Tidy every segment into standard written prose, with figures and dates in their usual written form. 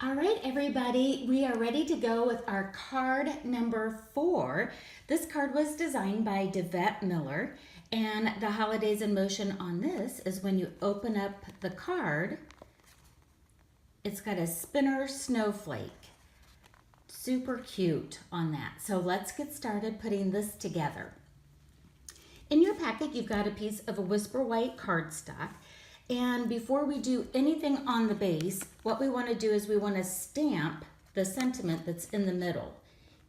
All right, everybody, we are ready to go with our card number 4. This card was designed by Devette Miller, and the holidays in motion on this is when you open up the card, it's got a spinner snowflake. Super cute on that. So let's get started putting this together. In your packet, you've got a piece of a Whisper White cardstock. And before we do anything on the base, what we want to do is we want to stamp the sentiment that's in the middle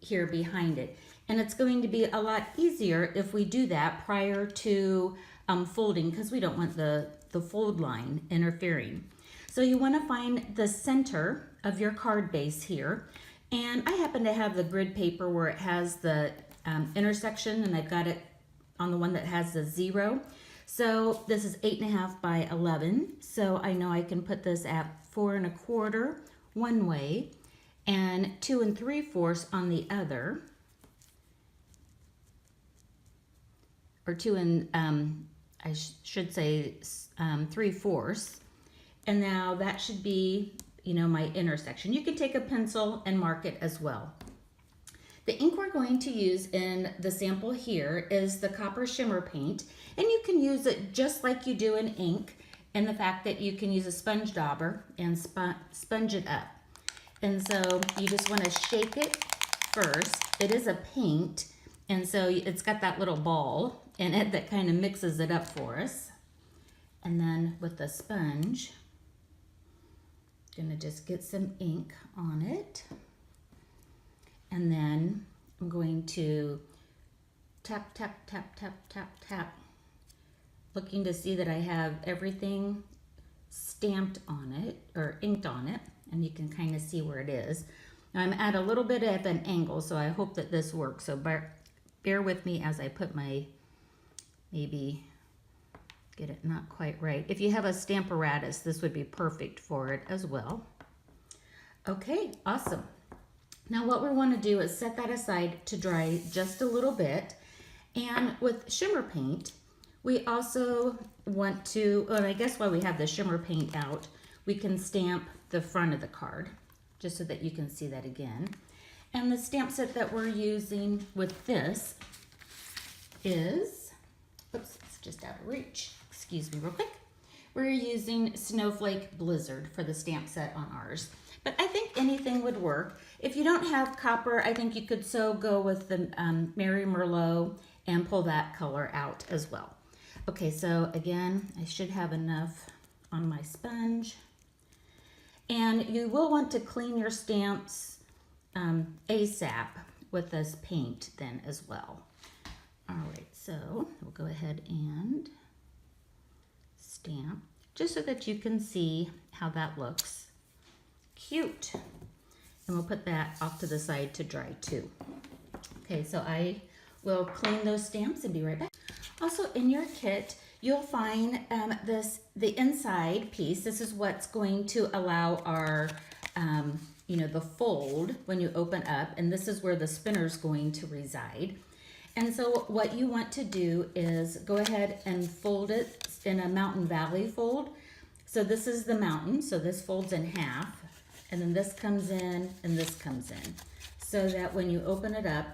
here behind it. And it's going to be a lot easier if we do that prior to folding, because we don't want the fold line interfering. So you want to find the center of your card base here. And I happen to have the grid paper where it has the intersection, and I've got it on the one that has the 0. So this is 8.5 by 11. So I know I can put this at 4 1/4 one way and 2 3/4 on the other. Or 2 I should say 3/4. And now that should be, my intersection. You can take a pencil and mark it as well. The ink we're going to use in the sample here is the copper shimmer paint, and you can use it just like you do in ink, and the fact that you can use a sponge dauber and sponge it up. And so you just want to shake it first. It is a paint, and so it's got that little ball in it that kind of mixes it up for us. And then with the sponge, I'm going to just get some ink on it. And then I'm going to tap, tap, tap, tap, tap, tap, looking to see that I have everything stamped on it or inked on it, and you can kind of see where it is. Now I'm at a little bit of an angle, so I hope that this works. So bear with me as I put maybe get it not quite right. If you have a Stamp-a-Palooza, this would be perfect for it as well. Okay, awesome. Now what we want to do is set that aside to dry just a little bit. And with shimmer paint, we also want to, and I guess while we have the shimmer paint out, we can stamp the front of the card, just so that you can see that again. And the stamp set that we're using with this is, oops, it's just out of reach. Excuse me real quick. We're using Snowflake Blizzard for the stamp set on ours. But I think anything would work. If you don't have copper, I think you could go with the Mary Merlot and pull that color out as well. Okay, so again, I should have enough on my sponge. And you will want to clean your stamps ASAP with this paint then as well. All right, so we'll go ahead and stamp just so that you can see how that looks. Cute. And we'll put that off to the side to dry too. Okay, so I will clean those stamps and be right back. Also in your kit, you'll find the inside piece. This is what's going to allow our, the fold when you open up, and this is where the spinner is going to reside. And so what you want to do is go ahead and fold it in a mountain valley fold. So this is the mountain, so this folds in half. And then this comes in and this comes in. So that when you open it up,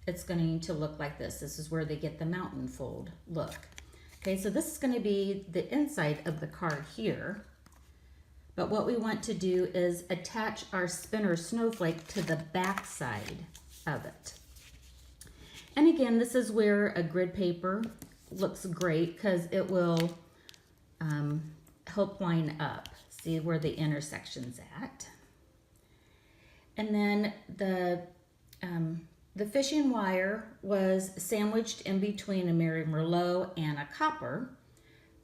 it's going to look like this. This is where they get the mountain fold look. Okay, so this is going to be the inside of the card here. But what we want to do is attach our spinner snowflake to the back side of it. And again, this is where a grid paper looks great because it will help line up. See where the intersection's at. And then the fishing wire was sandwiched in between a Mary Merlot and a copper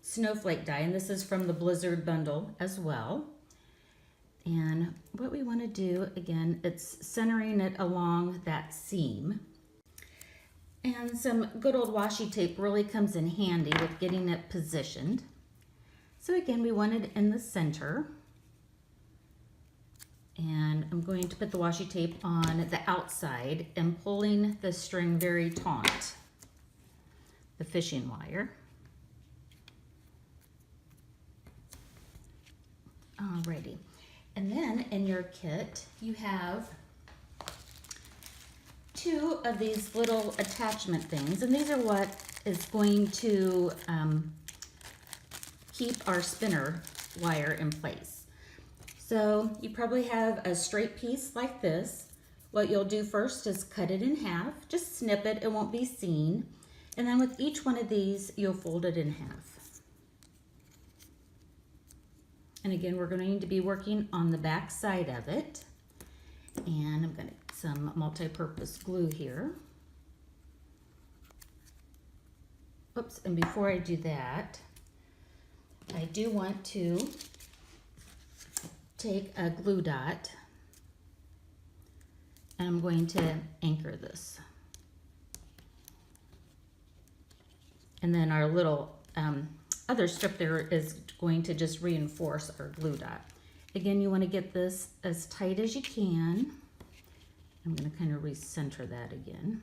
snowflake die, and this is from the Blizzard bundle as well. And what we want to do, again, it's centering it along that seam. And some good old washi tape really comes in handy with getting it positioned. So again, we want it in the center. And I'm going to put the washi tape on the outside and pulling the string very taut, the fishing wire. Alrighty. And then in your kit, you have 2 of these little attachment things, and these are what is going to keep our spinner wire in place. So you probably have a straight piece like this. What you'll do first is cut it in half, just snip it, it won't be seen. And then with each one of these, you'll fold it in half. And again, we're going to be working on the back side of it. And I'm going to get some multi-purpose glue here. Oops, and before I do that, I do want to take a glue dot and I'm going to anchor this. And then our little other strip there is going to just reinforce our glue dot. Again, you want to get this as tight as you can. I'm going to kind of recenter that again.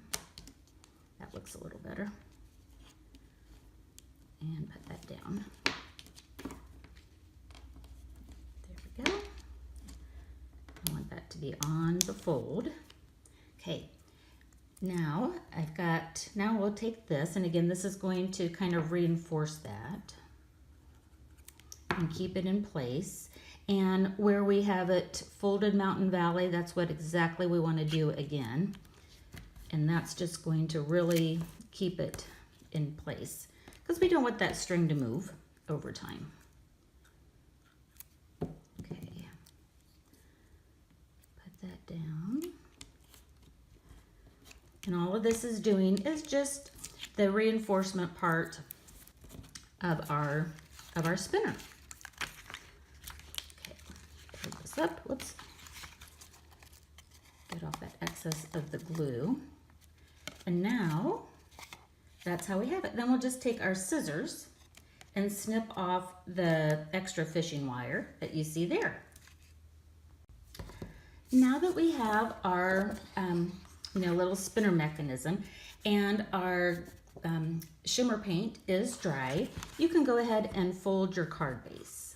That looks a little better. And put that down. There we go. I want that to be on the fold. Okay, now now we'll take this, and again, this is going to kind of reinforce that and keep it in place. And where we have it folded Mountain Valley, that's what exactly we want to do again. And that's just going to really keep it in place because we don't want that string to move over time. Okay, put that down. And all of this is doing is just the reinforcement part of our spinner. Okay, pull this up, whoops. Get off that excess of the glue. And now, that's how we have it. Then we'll just take our scissors and snip off the extra fishing wire that you see there. Now that we have our little spinner mechanism and our shimmer paint is dry, you can go ahead and fold your card base.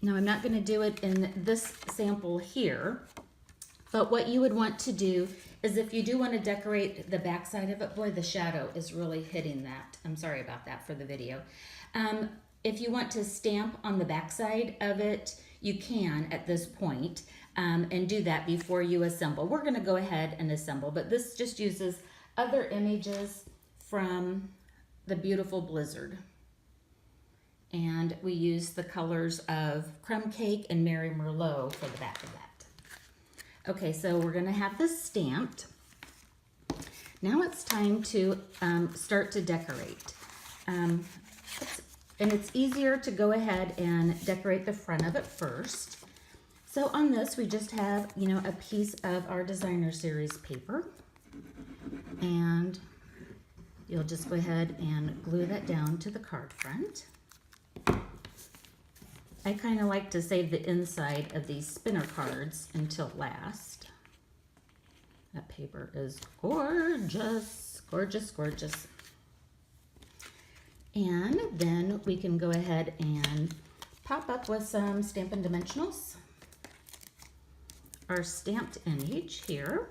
Now I'm not going to do it in this sample here, but what you would want to do is if you do want to decorate the back side of it, boy, the shadow is really hitting that. I'm sorry about that for the video. If you want to stamp on the back side of it, you can at this point and do that before you assemble. We're going to go ahead and assemble, but this just uses other images from the beautiful blizzard. And we use the colors of Crumb Cake and Mary Merlot for the back of that. Okay, so we're going to have this stamped. Now it's time to start to decorate. And it's easier to go ahead and decorate the front of it first. So on this, we just have, a piece of our designer series paper. And you'll just go ahead and glue that down to the card front. I kind of like to save the inside of these spinner cards until last. That paper is gorgeous, gorgeous, gorgeous. And then we can go ahead and pop up with some Stampin' Dimensionals. Our stamped image here.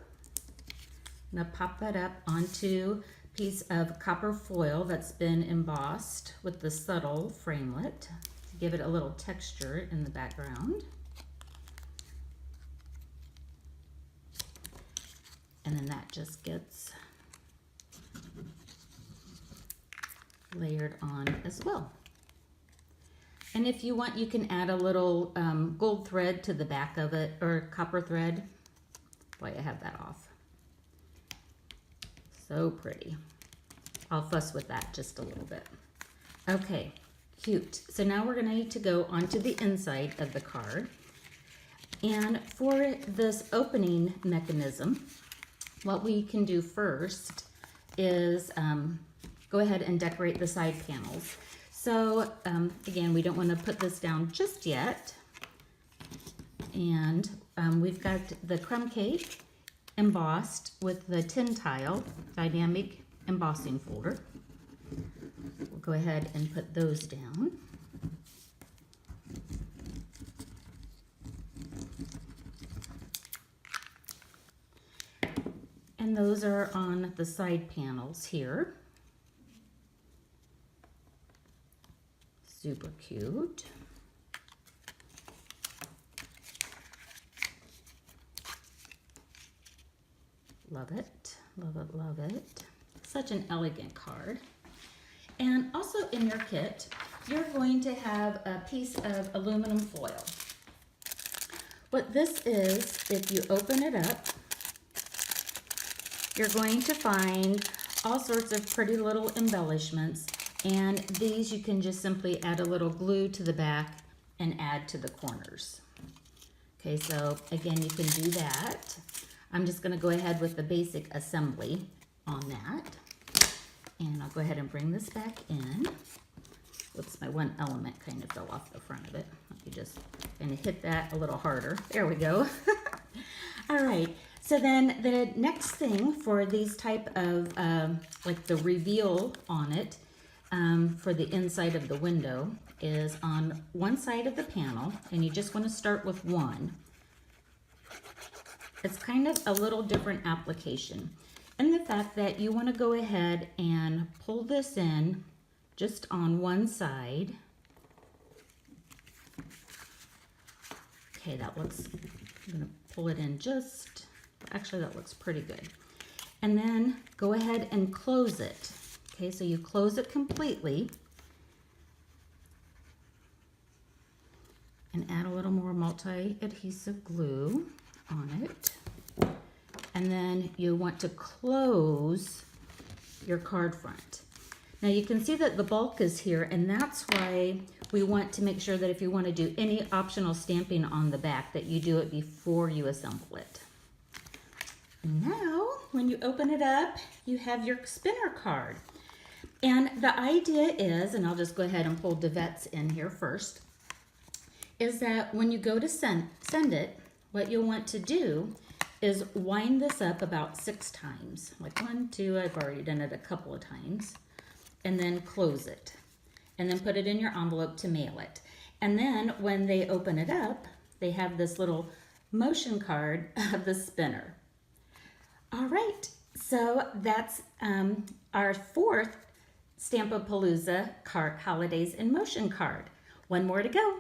I'm going to pop that up onto a piece of copper foil that's been embossed with the subtle framelit to give it a little texture in the background. And then that just gets layered on as well. And if you want, you can add a little gold thread to the back of it, or copper thread. Boy, I have that off. So pretty. I'll fuss with that just a little bit. Okay, cute. So now we're going to need to go onto the inside of the card. And for this opening mechanism, what we can do first is go ahead and decorate the side panels. So again, we don't want to put this down just yet. And we've got the Crumb Cake embossed with the tin tile dynamic embossing folder. We'll go ahead and put those down. And those are on the side panels here. Super cute. Love it, love it, love it. Such an elegant card. And also in your kit, you're going to have a piece of aluminum foil. What this is, if you open it up, you're going to find all sorts of pretty little embellishments, and these you can just simply add a little glue to the back and add to the corners. Okay, so again, you can do that. I'm just gonna go ahead with the basic assembly on that. And I'll go ahead and bring this back in. Whoops, my one element kind of fell off the front of it. Let me just kind of hit that a little harder. There we go. All right, so then the next thing for these type of, like the reveal on it, for the inside of the window is on one side of the panel, and you just want to start with one. It's kind of a little different application, and the fact that you want to go ahead and pull this in just on one side. Okay, that looks, I'm going to pull it in just, actually that looks pretty good. And then go ahead and close it. Okay, so you close it completely and add a little more multi-adhesive glue on it. And then you want to close your card front. Now you can see that the bulk is here, and that's why we want to make sure that if you want to do any optional stamping on the back, that you do it before you assemble it. Now, when you open it up, you have your spinner card. And the idea is, and I'll just go ahead and pull Devette's in here first, is that when you go to send it, what you'll want to do is wind this up about 6 times. Like 1, 2, I've already done it a couple of times. And then close it. And then put it in your envelope to mail it. And then when they open it up, they have this little motion card of the spinner. All right, so that's our 4th Stamp-a-Palooza card, Holidays in Motion card. One more to go.